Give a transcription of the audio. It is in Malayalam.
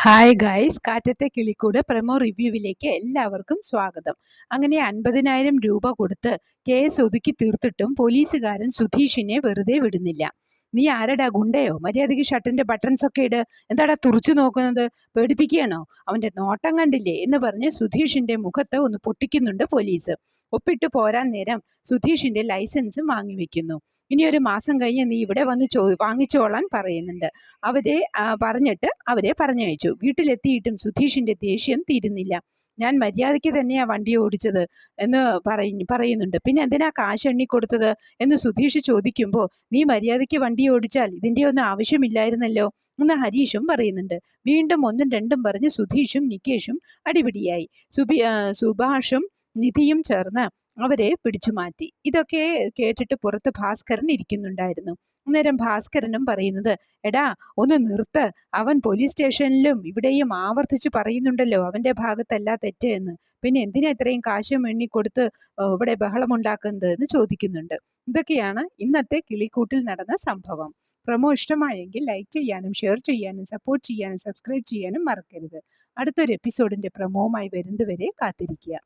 ഹായ് ഗൈസ്, കാറ്റത്തെ കിളിക്കൂട് പ്രമോ റിവ്യൂവിലേക്ക് എല്ലാവർക്കും സ്വാഗതം. അങ്ങനെ 50,000 രൂപ കൊടുത്ത് കേസ് ഒതുക്കി തീർത്തിട്ടും പോലീസുകാരൻ സുധീഷിനെ വെറുതെ വിടുന്നില്ല. നീ ആരടാ, ഗുണ്ടയോ? മര്യാദയ്ക്ക് ഷർട്ടിന്റെ ബട്ടൺസ് ഒക്കെ ഇട്. എന്താടാ തുറച്ചു നോക്കുന്നത്? പേടിപ്പിക്കുകയാണോ? അവന്റെ നോട്ടം കണ്ടില്ലേ എന്ന് പറഞ്ഞ് സുധീഷിന്റെ മുഖത്ത് ഒന്ന് പൊട്ടിക്കുന്നുണ്ട് പോലീസ്. ഒപ്പിട്ട് പോരാൻ നേരം സുധീഷിന്റെ ലൈസൻസും വാങ്ങിവെക്കുന്നു. ഇനി ഒരു മാസം കഴിഞ്ഞ് നീ ഇവിടെ വന്ന് വാങ്ങിച്ചോളാൻ പറയുന്നുണ്ട്. പറഞ്ഞിട്ട് അവരെ പറഞ്ഞയച്ചു. വീട്ടിലെത്തിയിട്ടും സുധീഷിന്റെ ദേഷ്യം തീരുന്നില്ല. ഞാൻ മര്യാദയ്ക്ക് തന്നെയാ വണ്ടി ഓടിച്ചത് എന്ന് പറയുന്നുണ്ട്. പിന്നെ എന്തിനാ കാശ് എണ്ണി കൊടുത്തത് എന്ന് സുധീഷ് ചോദിക്കുമ്പോൾ, നീ മര്യാദയ്ക്ക് വണ്ടി ഓടിച്ചാൽ ഇതിന്റെ ഒന്നും ആവശ്യമില്ലായിരുന്നല്ലോ എന്ന് ഹരീഷും പറയുന്നുണ്ട്. വീണ്ടും ഒന്നും രണ്ടും പറഞ്ഞ് സുധീഷും നികേഷും അടിപിടിയായി. സുഭാഷും നിധിയും ചേർന്ന് അവരെ പിടിച്ചു മാറ്റി. ഇതൊക്കെ കേട്ടിട്ട് പുറത്ത് ഭാസ്കരൻ ഇരിക്കുന്നുണ്ടായിരുന്നു. അന്നേരം ഭാസ്കരനും പറയുന്നത്, എടാ ഒന്ന് നിർത്ത്, അവൻ പോലീസ് സ്റ്റേഷനിലും ഇവിടെയും ആവർത്തിച്ച് പറയുന്നുണ്ടല്ലോ അവന്റെ ഭാഗത്തല്ല തെറ്റ് എന്ന്. പിന്നെ എന്തിനാ ഇത്രയും കാശും എണ്ണിക്കൊടുത്ത് ഇവിടെ ബഹളമുണ്ടാക്കുന്നത് എന്ന് ചോദിക്കുന്നുണ്ട്. ഇതൊക്കെയാണ് ഇന്നത്തെ കിളിക്കൂട്ടിൽ നടന്ന സംഭവം. പ്രൊമോ ഇഷ്ടമായെങ്കിൽ ലൈക്ക് ചെയ്യാനും ഷെയർ ചെയ്യാനും സപ്പോർട്ട് ചെയ്യാനും സബ്സ്ക്രൈബ് ചെയ്യാനും മറക്കരുത്. അടുത്തൊരു എപ്പിസോഡിന്റെ പ്രൊമോവുമായി വരുന്നതുവരെ കാത്തിരിക്കുക.